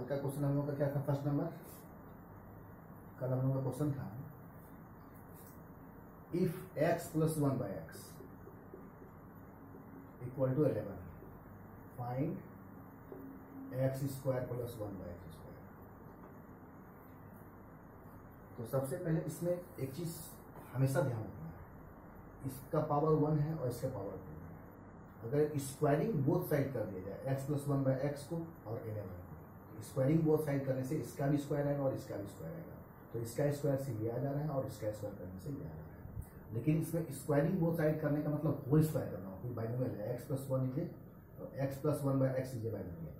कल का क्वेश्चन हम लोग का क्या था? फर्स्ट नंबर, कल हम लोग का क्वेश्चन था if x plus 1 by x equal to 11 find x square plus 1 by x square. तो सबसे पहले इसमें एक चीज हमेशा ध्यान रखना है, इसका पावर 1 है और इसका पावर 2 है। अगर स्क्वायरिंग बोथ साइड कर दिया जाए x प्लस 1 बाई एक्स को और 11 को, स्क्वायरिंग बोथ साइड करने से इसका भी स्क्वायर आएगा और इसका भी स्क्वायर आएगा। तो इसका स्क्वायर से ये आ जा रहा है और इसका स्क्वायर करने से ये आ जा रहा है। लेकिन इसमें स्क्वायरिंग बोथ साइड करने का मतलब होल स्क्वायर करना हो, कोई बाइनोमियल है x प्लस 1 इजे और x plus 1 by x is a binomial.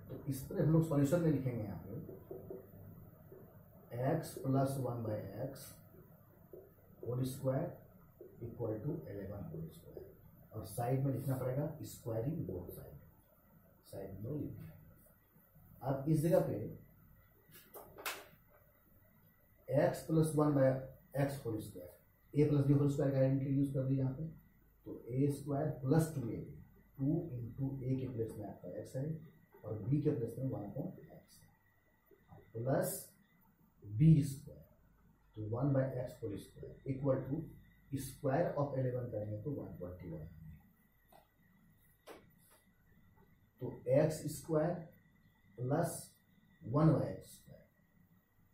तो इस तरह हम लोग सॉल्यूशन में लिखेंगे यहाँ पे x plus 1 by x whole square equal to 11 whole square, और साइड में लिखना पड़ेगा स्क्वायरिंग बोथ साइड, साइड में लिखना। अब इस जगह पे x plus 1 by x whole square, a plus b whole square का आइडेंटिटी यूज कर दी यहाँ पे। तो a square plus 2a, 2 into a के प्लेस में आपका x है और b के प्लेस में 1/x प्लस b स्क्वायर, तो 1 by x whole square equal to square of 11 करेंगे तो 121। तो x square plus 1 by x square,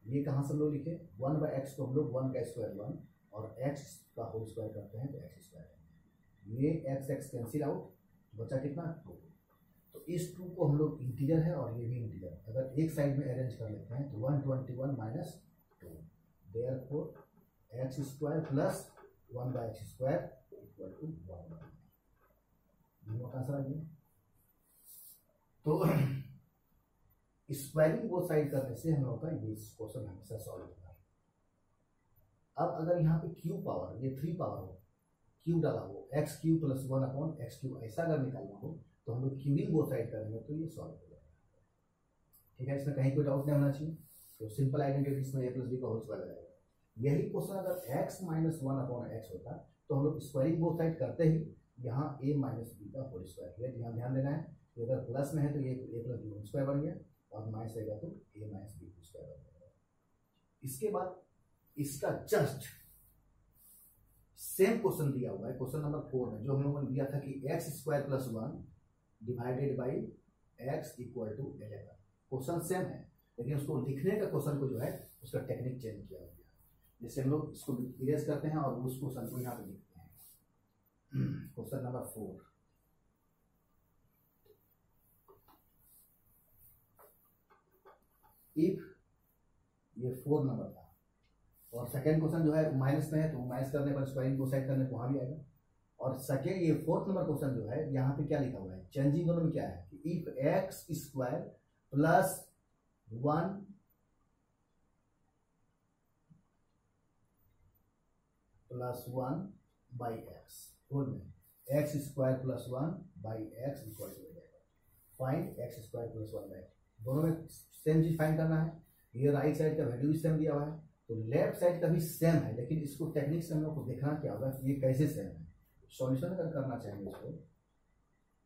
ये कहाँ से हम लोग लिखे? 1 बाई एक्स को हम लोग 1 का स्क्वायर 1 और x का होल स्क्वायर करते हैं तो x स्क्वायर। ये x कैंसिल आउट, बचा कितना? 2। तो इस 2 को हम लोग इंटीजर है और ये भी इंटीजर, अगर एक साइड में अरेंज कर लेते हैं तो 121 minus 2, therefore x square plus 1 by x square equal to 1। दोनों का आंसर आ गया। तो स्क्वायरिंग बोथ साइड करने से हम लोग का ये क्वेश्चन हमेशा सॉल्व होता है। अब अगर यहाँ पे क्यू पावर, ये 3 पावर हो, क्यू डाला हो, x Q plus 1 upon x Q, ऐसा अगर निकालना हो तो हम लोग क्यूबिंग बोथ साइड करेंगे तो ये सॉल्व हो जाएगा। ठीक है, इसमें कहीं कोई डाउट नहीं होना चाहिए। तो सिंपल आइडेंटिटी इसमें a प्लस बी का होल स्क्वायर आ जाएगा। यही क्वेश्चन अगर x माइनस 1 अपॉन एक्स होता तो हम लोग स्क्वायरिंग बोथ साइड करते ही यहाँ a माइनस बी का होल स्क्वायर, ये ध्यान देना है। तो अगर प्लस में है तो ये a plus b whole square बन गया और माइनस रहेगा तो a माइनस बी स्क्वायर बन जाएगा। इसके बाद इसका जस्ट सेम क्वेश्चन दिया हुआ है क्वेश्चन नंबर 4 में, जो हम लोगों ने दिया था कि x square plus 1 divided by x equal to 11। Question same है लेकिन उसको लिखने का क्वेश्चन को जो है उसका टेक्निक चेंज किया गया। जैसे हम लोग इसको इरेज करते हैं और उस क्वेश्चन को यहाँ पे लिखते हैं। क्वेश्चन नंबर 4, इफ ये 4 नंबर था और सेकेंड क्वेश्चन जो है माइनस में है तो माइनस करने पर स्क्वायरिंग को साइड करने को वहां भी आएगा। और सेकेंड ये 4th नंबर क्वेश्चन जो है यहाँ पे क्या लिखा हुआ है, चेंजिंग दोनों में क्या है कि if x square plus 1 plus 1 by x whole में x square plus 1 by x equal to find x square plus 1 by, दोनों में सेम चीज फाइंड करना है। ये राइट साइड का वैल्यू भी सेम दिया हुआ है तो लेफ्ट साइड का भी सेम है, लेकिन इसको टेक्निक से हम लोग को देखना क्या होगा कि ये कैसे सेम है। सॉल्यूशन अगर करना चाहेंगे इसको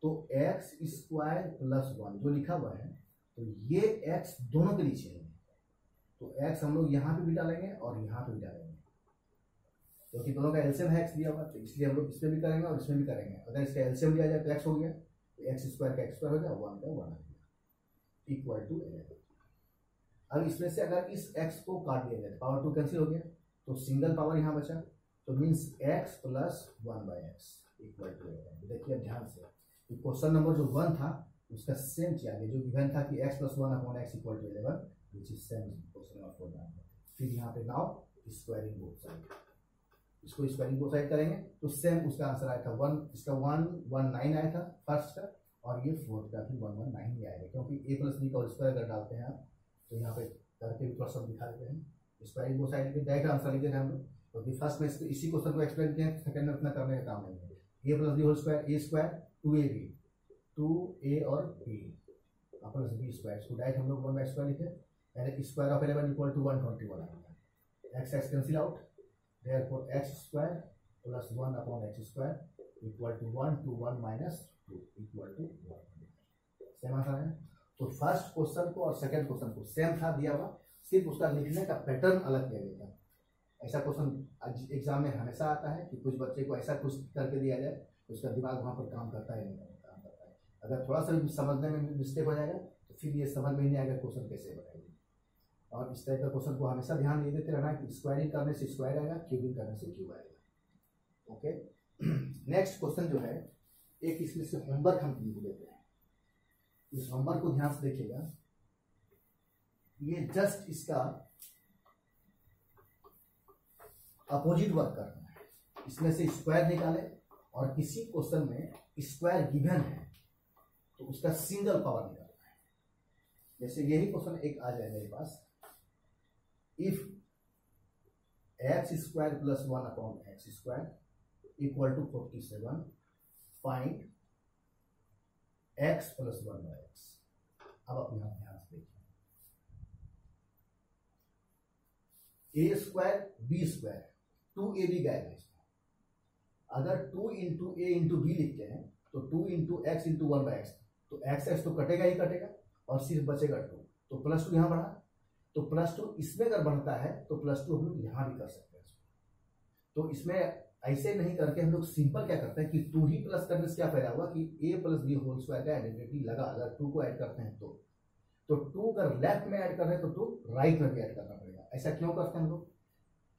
तो एक्स स्क्वायर प्लस 1 जो लिखा हुआ है तो ये एक्स दोनों के नीचे है, तो एक्स हम लोग यहाँ पे भी डालेंगे और यहाँ पे भी डालेंगे क्योंकि दोनों का एलसीएम है एक्स दिया हुआ, तो इसलिए हम लोग इसमें भी करेंगे और इसमें भी करेंगे। अगर इसका एलसीएम दिया जाए तो एक्स हो गया, तो एक्स स्क्वायर का एक्स स्क्वायर हो गया, 1 का 1 आ गया इक्वल टू 11। अब इसमें से अगर इस x को काट दिया जाए पावर 2 कैंसिल हो गया तो सिंगल पावर यहाँ बचा, तो means x plus 1 by x equal to 11। देखिए ध्यान से, क्वेश्चन नंबर जो 1 था उसका सेम किया गया, जो गिवन था कि x plus 1 upon x equal to 11 which is same question number 4। फिर यहाँ पे नाउ स्क्वायरिंग बोथ साइड, इसको स्क्वायरिंग बोथ साइड करेंगे तो सेम उसका आंसर आया था 1, इसका 119 आया था फर्स्ट का, और ये 4th का भी 119 ही आएगा क्योंकि a प्लस बी का स्क्वायर अगर डालते हैं आप तो यहाँ पे करके भी थोड़ा सा दिखा देते हैं। स्क्वायरिंग बोथ साइड के डायरेक्ट आंसर लिखे थे हम लोग, क्योंकि फर्स्ट में इसी क्वेश्चन को एक्सप्लेन किया, सेकंड में उतना करने का काम नहीं है। ए प्लस बी होल स्क्वायर, ए स्क्वायर 2ab, 2a और b प्लस बी स्क्वायर, इसको डायरेक्ट हम लोग 1 बाई स्क्वायर लिखे, यानी स्क्वायर ऑफ 11 इक्वल टू 121 आएगा। X x cancel out, therefore x square plus 1 upon x square equal to 1 to 1 minus 2 equal to 1। Same answer है। तो first question को और सेकंड क्वेश्चन को सेम था दिया हुआ, सिर्फ उसका लिखने का पैटर्न अलग किया गया था। ऐसा क्वेश्चन एग्जाम में हमेशा आता है कि कुछ बच्चे को ऐसा कुछ करके दिया जाए तो उसका दिमाग वहाँ पर काम करता है नहीं काम करता है। अगर थोड़ा सा भी समझने में मिस्टेक हो जाएगा तो फिर ये समझ में नहीं आएगा क्वेश्चन कैसे बनाएंगे। और इस टाइप का क्वेश्चन को हमेशा ध्यान ये देते रहना कि स्क्वायरिंग करने से स्क्वायर आएगा, क्यूबिंग करने से क्यूब आएगा। ओके, नेक्स्ट क्वेश्चन जो है एक इसमें से होमवर्क हम लिख लेते हैं। इस होमवर्क को ध्यान से देखिएगा, ये जस्ट इसका अपोजिट वर्क करना है। इसमें से स्क्वायर निकाले और किसी क्वेश्चन में स्क्वायर गिवन है तो उसका सिंगल पावर निकालना है। जैसे यही क्वेश्चन एक आ जाए मेरे पास, if x square plus 1 upon x square equal to 47, find x plus 1 by x. अब आप यहां ध्यान से देखिए, ए स्क्वायर बी स्क्वायर 2ab गए इसमें। अगर 2 इंटू ए इंटू बी लिखते हैं तो 2 into x into 1 by x, तो एक्स एक्स तो कटेगा ही कटेगा और सिर्फ बचेगा 2, तो प्लस 2 यहां बढ़ा, तो प्लस 2 इसमें अगर बढ़ता है तो प्लस 2 हम लोग यहां भी कर सकते हैं। तो इसमें ऐसे नहीं करके हम लोग सिंपल क्या करते हैं कि 2 ही प्लस करने से क्या फायदा हुआ कि ए प्लस बी होल स्क्वायर का आइडेंटिटी लगा। अगर 2 को ऐड करते हैं तो 2 अगर लेफ्ट में ऐड कर रहे हैं तो 2 राइट में भी ऐड करना पड़ेगा। ऐसा क्यों करते हैं हम लोग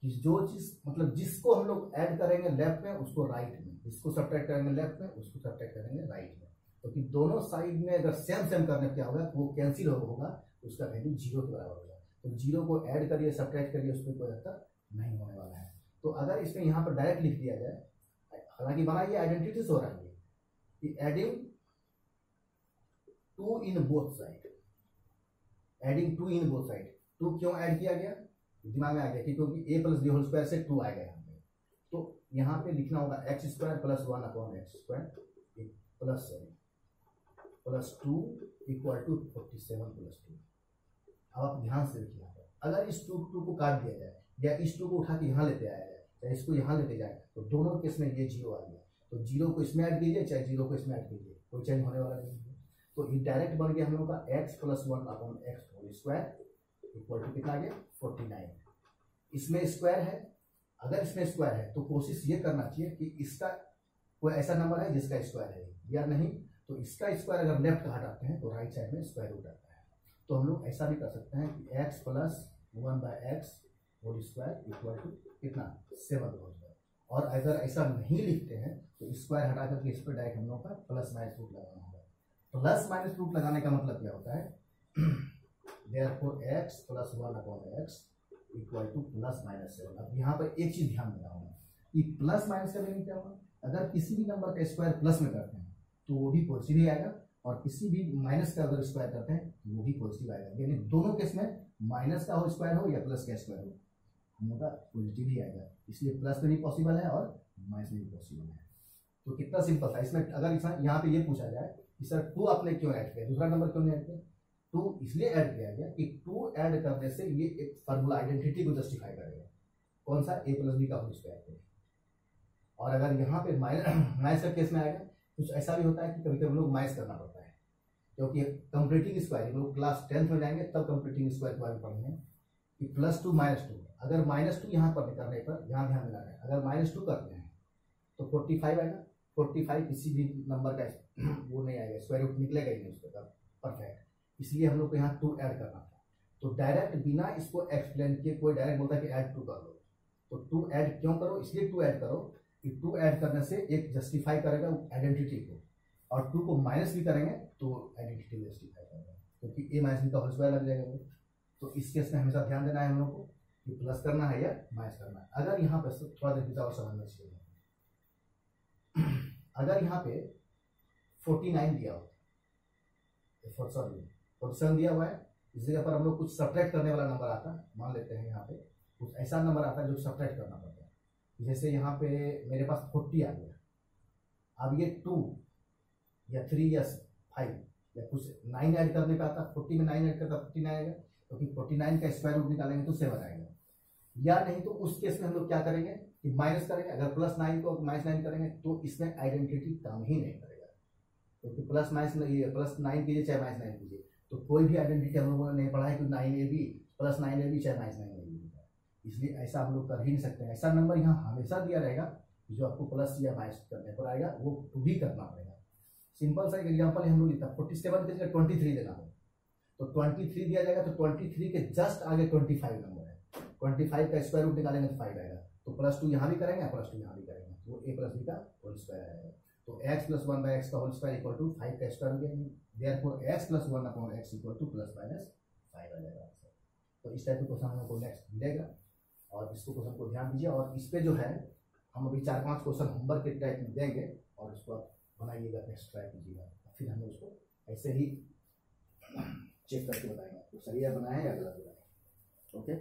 कि जो चीज मतलब जिसको हम लोग ऐड करेंगे लेफ्ट में उसको राइट में, जिसको सब्ट्रैक्ट करेंगे लेफ्ट में उसको सब्ट्रैक्ट करेंगे राइट में। क्योंकि दोनों साइड में अगर सेम सेम करने क्या होगा वो कैंसिल होगा, उसका वैल्यू 0 के बराबर होगा। तो 0 को ऐड करिए सब्ट्रैक्ट करिए, उसमें कोई अंतर नहीं होने वाला है। तो अगर इसमें यहाँ पर डायरेक्ट लिख दिया जाए, हालांकि बना ये आइडेंटिटी से हो रहा है कि adding 2 in both side, adding 2 in both side. 2 क्यों ऐड किया गया दिमाग में आ गया कि क्योंकि ए प्लस बी होल स्क्वायर से 2 आएगा यहाँ पे, तो यहाँ पे लिखना होगा x square plus 1 upon x square plus 2 equal to 47 plus 2। अब आप ध्यान से देखिए, अगर इस 2 को काट दिया जाए या इस 2 को उठा के यहाँ लेते आया जाए चाहे इसको यहाँ लेते जाए तो दोनों केस में ये 0 आ गया। तो 0 को इसमें ऐड कीजिए चाहे 0 को इसमें ऐड कीजिए, कोई चेंज होने वाला नहीं है। तो ये डायरेक्ट बन गया हम लोग का x plus 1 upon x whole square equal to कितना आ गया 49। इसमें स्क्वायर है, अगर इसमें स्क्वायर है तो कोशिश ये करना चाहिए कि इसका कोई ऐसा नंबर है जिसका स्क्वायर है या नहीं, तो इसका स्क्वायर अगर लेफ्ट का हटाते हैं तो राइट साइड में स्क्वायर रूट आता है। तो हम लोग ऐसा भी कर सकते हैं कि x plus 1 by x whole square equal to कितना 7 होल स्क्वायर। और अगर ऐसा नहीं लिखते हैं तो स्क्वायर हटा करके इस पर डायरेक्ट हम लोग का प्लस माइनस रूट लगाना होगा। प्लस माइनस रूट लगाने का मतलब क्या होता है therefore x plus 1 upon x equal two plus minus 7। अब यहाँ पर एक चीज ध्यान देना होगा कि प्लस माइनस का मीनिंग क्या होगा, अगर किसी भी नंबर का स्क्वायर प्लस में करते हैं तो वो भी पॉजिटिव ही आएगा, और किसी भी माइनस का अगर स्क्वायर करते हैं तो वो भी पॉजिटिव आएगा। यानी दोनों केस में माइनस का हो स्क्वायर हो या प्लस का स्क्वायर हो हम लोग का पॉजिटिव ही आएगा। इसलिए प्लस में भी पॉसिबल है और माइनस में भी पॉसिबल है। तो कितना सिंपल था। इसमें अगर यहाँ पे ये पूछा जाए कि सर 2 आपने क्यों ऐड किया, दूसरा नंबर क्यों नहीं ऐड किया, 2 इसलिए ऐड किया गया कि 2 ऐड करने से ये एक फार्मूला आइडेंटिटी को जस्टिफाई करेगा, कौन सा ए प्लस बी का होल स्क्वायर। और अगर यहाँ पे माइनस का केस में आएगा कुछ ऐसा भी होता है कि कभी कभी लोग माइनस करना पड़ता है, क्योंकि कंप्लीटिंग स्क्वायर हम लोग क्लास 10th में जाएंगे तब कंप्लीटिंग स्क्वायर के बारे में पढ़ेंगे कि प्लस 2 माइनस 2। अगर माइनस 2 यहाँ पर करने पर यहाँ ध्यान देना है, अगर माइनस 2 करते हैं तो 45 आएगा। 45 किसी भी नंबर का वो नहीं आएगा, स्क्वायर रूट निकलेगा ही नहीं उसका परफेक्ट, इसलिए हम लोग को यहाँ 2 ऐड करना था। तो डायरेक्ट बिना इसको एक्सप्लेन किए कोई डायरेक्ट बोलता है कि ऐड 2 कर लो, तो 2 ऐड क्यों करो, इसलिए 2 ऐड करो कि 2 ऐड करने से एक जस्टिफाई करेगा आइडेंटिटी को, और 2 को माइनस भी करेंगे तो आइडेंटिटी जस्टिफाई करेगा, क्योंकि ए माइनस बी का होल स्क्वायर लग जाएगा। तो इस केस में हमेशा ध्यान देना है हम लोग को कि प्लस करना है या माइनस करना है। अगर यहाँ पर थोड़ा देर और समझना चाहिए, अगर यहाँ पे 49 दिया हो, सॉरी 47 दिया हुआ है, इस जगह पर हम लोग कुछ सब्ट्रैक्ट करने वाला नंबर आता है, मान लेते हैं यहाँ पे कुछ ऐसा नंबर आता है जो सब्ट्रैक्ट करना पड़ता है। जैसे यहाँ पे मेरे पास 40 आ गया, अब ये 2 या 3 या 5 या कुछ 9 ऐड करने पे आता, 40 में 9 ऐड करता 49 आएगा, क्योंकि 49 का स्क्वायर रूट निकालेंगे तो 7 आएगा। या नहीं तो उस केस में हम लोग क्या करेंगे कि माइनस करेंगे, अगर प्लस 9 को माइनस 9 करेंगे तो इसमें आइडेंटिटी काम ही नहीं करेगा, क्योंकि प्लस माइनस ये प्लस 9 कीजिए चाहे माइनस 9 कीजिए तो कोई भी आइडेंटिटी हम लोगों ने नहीं पढ़ा है कि 9ab प्लस 9ab चाहे माइनस 9ab, इसलिए ऐसा हम लोग कर ही नहीं सकते हैं। ऐसा नंबर यहाँ हमेशा दिया रहेगा जो आपको प्लस या माइनस करने पर आएगा वो भी करना पड़ेगा। सिंपल सा एक एग्जाम्पल हम लोग लेते हैं, 47 के जगह 23 देना हो तो 23 दिया जाएगा, तो 23 के जस्ट आगे 25 नंबर है, 25 का स्क्वायर रूट निकालेंगे तो 5 आएगा, तो +2 यहाँ भी करेंगे +2 यहाँ भी करेंगे, तो a + b का होल स्क्वायर आएगा। तो x + 1/x का होल स्क्वायर इक्वल टू 5 का स्क्वायर हो गया, therefore x + 1/x equal to +-5 आ जाएगा। तो इस टाइप के क्वेश्चन हमको नेक्स्ट मिलेगा और इसको क्वेश्चन को ध्यान दीजिए। और इस पे जो है हम अभी 4-5 क्वेश्चन होमवर्क के टाइप में देंगे और उसको आप बनाइएगा, नेक्स्ट ट्राई कीजिएगा, फिर हम उसको ऐसे ही चेक करके बताएंगे तो सही है बनाए या गलत बनाए। ओके।